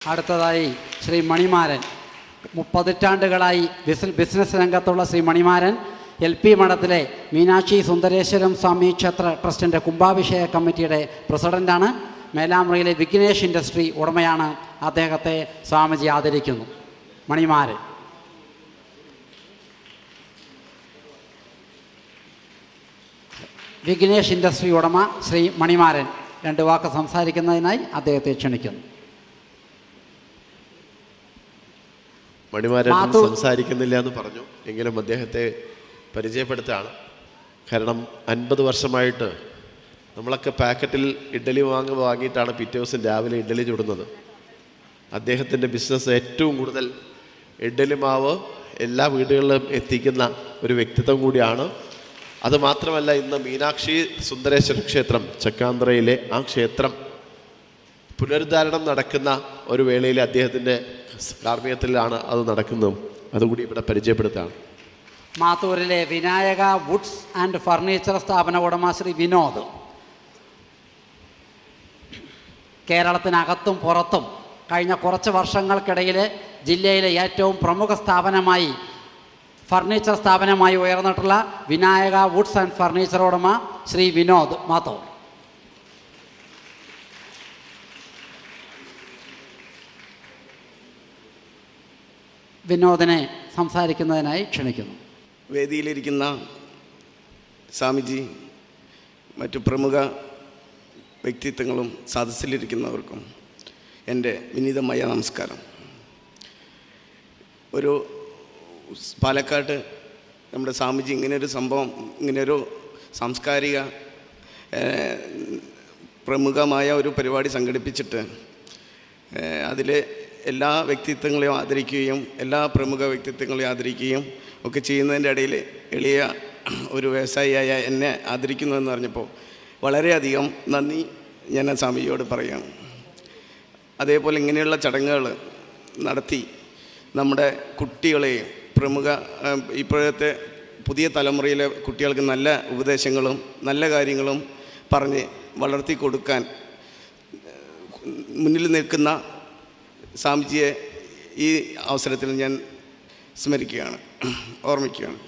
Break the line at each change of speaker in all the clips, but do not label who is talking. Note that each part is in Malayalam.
അടുത്തതായി ശ്രീ മണിമാരൻ. 30 പതിറ്റാണ്ടുകളായി ബിസിനസ് രംഗത്തുള്ള ശ്രീ മണിമാരൻ LP മഠത്തിലെ മീനാക്ഷി സുന്ദരേശ്വരം സ്വാമി ക്ഷേത്ര ട്രസ്റ്റിൻ്റെ കുംഭാഭിഷേക കമ്മിറ്റിയുടെ പ്രസിഡൻ്റാണ്. മേലാമ്പ്രയിലെ വിഘ്നേഷ് ഇൻഡസ്ട്രി ഉടമയാണ്. അദ്ദേഹത്തെ സ്വാമിജി ആദരിക്കുന്നു. മണിമാരൻ. വിഘ്നേഷ് ഇൻഡസ്ട്രി ഉടമ ശ്രീ മണിമാരൻ 2 വാക്ക് സംസാരിക്കുന്നതിനായി അദ്ദേഹത്തെ ക്ഷണിക്കുന്നു.
മണിമാരൻ സംസാരിക്കുന്നില്ല എന്ന് പറഞ്ഞു, എങ്കിലും അദ്ദേഹത്തെ പരിചയപ്പെടുത്തുകയാണ്. കാരണം 50 വർഷമായിട്ട് നമ്മളൊക്കെ പാക്കറ്റിൽ ഇഡ്ഡലി വാങ്ങിയിട്ടാണ് പിറ്റേ ദിവസം രാവിലെ ഇഡ്ഡലി ചുടുന്നത്. അദ്ദേഹത്തിൻ്റെ ബിസിനസ് ഏറ്റവും കൂടുതൽ ഇഡ്ഡലി മാവ് എല്ലാ വീടുകളിലും എത്തിക്കുന്ന ഒരു വ്യക്തിത്വം കൂടിയാണ്. അതുമാത്രമല്ല, ഇന്ന് മീനാക്ഷി സുന്ദരേശ്വര ക്ഷേത്രം ചക്കാന്തറയിലെ ആ ക്ഷേത്രം പുനരുദ്ധാരണം നടക്കുന്ന ഒരു വേളയിൽ അദ്ദേഹത്തിൻ്റെ കാർമ്മികത്തിലാണ് അത് നടക്കുന്നത്. അതുകൂടി ഇവിടെ പരിചയപ്പെടുത്താണ്.
മാത്തൂരിലെ വിനായക വുഡ്സ് ആൻഡ് ഫർണിച്ചർ സ്ഥാപന ഉടമ ശ്രീ വിനോദ്. കേരളത്തിനകത്തും പുറത്തും കഴിഞ്ഞ കുറച്ച് വർഷങ്ങൾക്കിടയിൽ ജില്ലയിലെ ഏറ്റവും പ്രമുഖ സ്ഥാപനമായി ഫർണിച്ചർ സ്ഥാപനമായി ഉയർന്നിട്ടുള്ള വിനായക വുഡ്സ് ആൻഡ് ഫർണിച്ചർ ഉടമ ശ്രീ വിനോദ് മാത്തൂർ. വിനോദിനെ സംസാരിക്കുന്നതിനായി ക്ഷണിക്കുന്നു.
വേദിയിലിരിക്കുന്ന സ്വാമിജി, മറ്റു പ്രമുഖ വ്യക്തിത്വങ്ങളും സദസ്സിലിരിക്കുന്നവർക്കും എൻ്റെ വിനീതമായ നമസ്കാരം. ഒരു പാലക്കാട്ട് നമ്മുടെ സ്വാമിജി ഇങ്ങനെയൊരു സംഭവം, ഇങ്ങനെയൊരു സാംസ്കാരിക പ്രമുഖമായ ഒരു പരിപാടി സംഘടിപ്പിച്ചിട്ട് അതിൽ എല്ലാ വ്യക്തിത്വങ്ങളെയും ആദരിക്കുകയും എല്ലാ പ്രമുഖ വ്യക്തിത്വങ്ങളെയും ആദരിക്കുകയും ഒക്കെ ചെയ്യുന്നതിൻ്റെ ഇടയിൽ എളിയ ഒരു വ്യവസായിയായ എന്നെ ആദരിക്കുന്നു എന്ന് പറഞ്ഞപ്പോൾ വളരെയധികം നന്ദി ഞാൻ സ്വാമിജിയോട് പറയുകയാണ്. അതേപോലെ ഇങ്ങനെയുള്ള ചടങ്ങുകൾ നടത്തി നമ്മുടെ കുട്ടികളെയും പ്രമുഖ ഇപ്പോഴത്തെ പുതിയ തലമുറയിലെ കുട്ടികൾക്ക് നല്ല ഉപദേശങ്ങളും നല്ല കാര്യങ്ങളും പറഞ്ഞ് വളർത്തി കൊടുക്കാൻ മുന്നിൽ നിൽക്കുന്ന സ്വാമിജിയെ ഈ അവസരത്തിൽ ഞാൻ സ്മരിക്കുകയാണ്, ഓർമ്മിക്കുകയാണ്.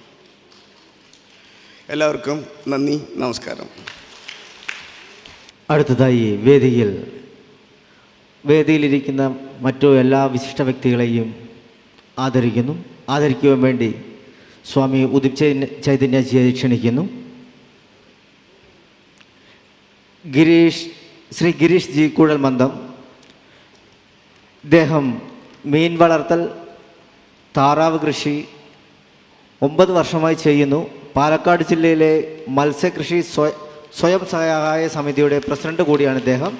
എല്ലാവർക്കും നന്ദി, നമസ്കാരം.
അടുത്തതായി വേദിയിലിരിക്കുന്ന മറ്റു എല്ലാ വിശിഷ്ട വ്യക്തികളെയും ആദരിക്കുവാൻ വേണ്ടി സ്വാമി ഉദിത് ചൈതന്യജിയെ ക്ഷണിക്കുന്നു. ശ്രീ ഗിരീഷ് ജി കുഴൽമന്ദം. ഇദ്ദേഹം മീൻ വളർത്തൽ, താറാവ് കൃഷി 9 വർഷമായി ചെയ്യുന്നു. പാലക്കാട് ജില്ലയിലെ മത്സ്യകൃഷി സ്വയം സഹായ സമിതിയുടെ പ്രസിഡന്റ് കൂടിയാണ് ഇദ്ദേഹം.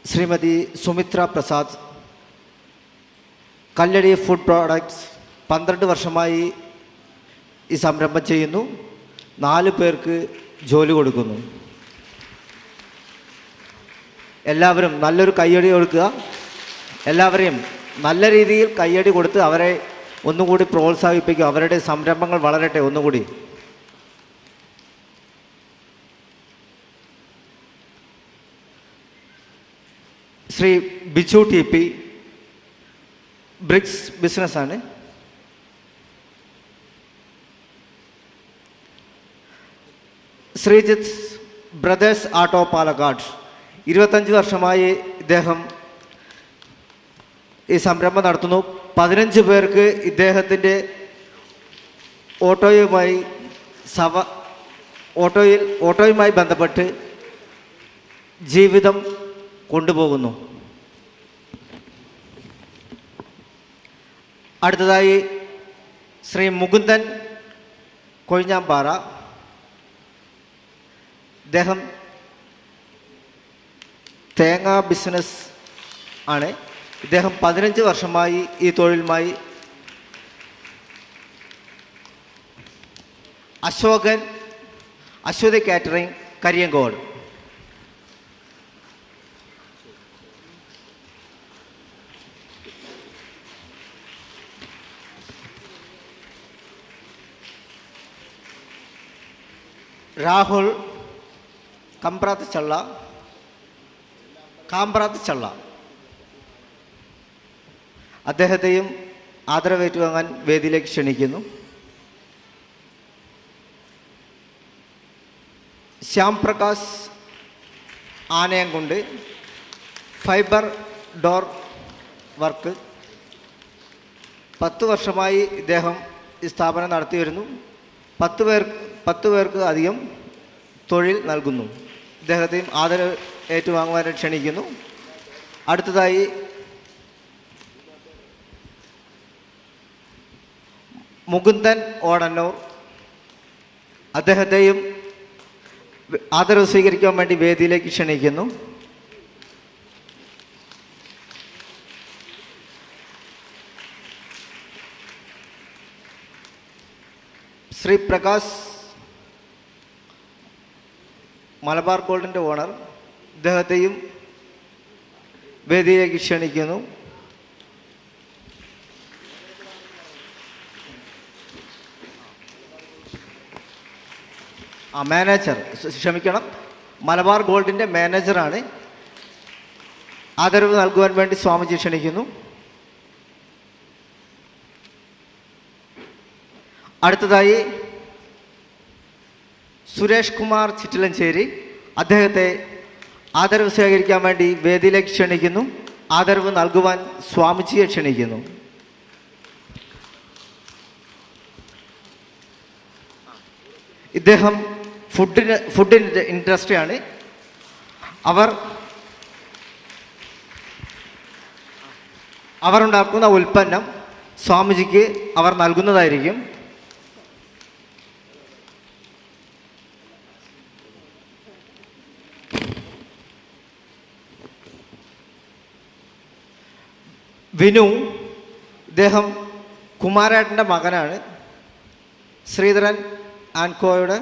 ശ്രീമതി സുമിത്ര പ്രസാദ്. കല്ലടി ഫുഡ് പ്രോഡക്ട്സ് 12 വർഷമായി ഈ സംരംഭം ചെയ്യുന്നു. 4 പേർക്ക് ജോലി കൊടുക്കുന്നു. എല്ലാവരും നല്ലൊരു കയ്യടി കൊടുക്കുക. എല്ലാവരെയും നല്ല രീതിയിൽ കയ്യടി കൊടുത്ത് അവരെ ഒന്നുകൂടി പ്രോത്സാഹിപ്പിക്കുക. അവരുടെ സംരംഭങ്ങൾ വളരട്ടെ ഒന്നുകൂടി. ശ്രീ ബിജു TP ബ്രിക്സ് ബിസിനസ്സാണ്. ശ്രീജിത്ത് ബ്രദേഴ്സ് ആട്ടോ പാലക്കാട്. 25 വർഷമായി ഇദ്ദേഹം ഈ സംരംഭം നടത്തുന്നു. 15 പേർക്ക് ഇദ്ദേഹത്തിൻ്റെ ഓട്ടോയുമായി ബന്ധപ്പെട്ട് ജീവിതം കൊണ്ടുപോകുന്നു. അടുത്തതായി ശ്രീ മുകുന്ദൻ കൊഴിഞ്ഞാമ്പാറ. ഇദ്ദേഹം തേങ്ങ ബിസിനസ് ആണ്. ഇദ്ദേഹം 15 വർഷമായി ഈ തൊഴിലുമായി. അശ്വതി കാറ്ററിംഗ് കരിയങ്കോട്. രാഹുൽ കാമ്പ്രാത്ത് ചള്ള അദ്ദേഹത്തെയും ആദരവേറ്റുവാങ്ങാൻ വേദിയിലേക്ക് ക്ഷണിക്കുന്നു. ശ്യാം പ്രകാശ് ആനയംകൊണ്ട് ഫൈബർ ഡോർ വർക്ക് 10 വർഷമായി ഇദ്ദേഹം ഈ സ്ഥാപനം നടത്തി വരുന്നു. 10 പേർക്ക് അധികം തൊഴിൽ നൽകുന്നു. ഇദ്ദേഹത്തെയും ആദരവ് ഏറ്റുവാങ്ങുവാൻ ക്ഷണിക്കുന്നു. അടുത്തതായി മുകുന്ദൻ ഓടന്നൂർ, അദ്ദേഹത്തെയും ആദരവ് സ്വീകരിക്കാൻ വേണ്ടി വേദിയിലേക്ക് ക്ഷണിക്കുന്നു. ശ്രീ പ്രകാശ്, മലബാർ ഗോൾഡിൻ്റെ ഓണർ, ഇദ്ദേഹത്തെയും വേദിയിലേക്ക് ക്ഷണിക്കുന്നു. മാനേജർ, ക്ഷമിക്കണം, മലബാർ ഗോൾഡിൻ്റെ മാനേജറാണ്. ആദരവ് നൽകുവാൻ വേണ്ടി സ്വാമിജി ക്ഷണിക്കുന്നു. അടുത്തതായി സുരേഷ് കുമാർ ചിറ്റിലഞ്ചേരി, അദ്ദേഹത്തെ ആദരവ് സ്വീകരിക്കാൻ വേണ്ടി വേദിയിലേക്ക് ക്ഷണിക്കുന്നു. ആദരവ് നൽകുവാൻ സ്വാമിജിയെ ക്ഷണിക്കുന്നു. ഇദ്ദേഹം ഫുഡിൻ്റെ ഇൻഡസ്ട്രിയാണ്. അവരുണ്ടാക്കുന്ന ഉൽപ്പന്നം സ്വാമിജിക്ക് അവർ നൽകുന്നതായിരിക്കും. വിനു, ഇദ്ദേഹം കുമാരേട്ടൻ്റെ മകനാണ്. ശ്രീധരൻ ആൻഡ് കോയുടെ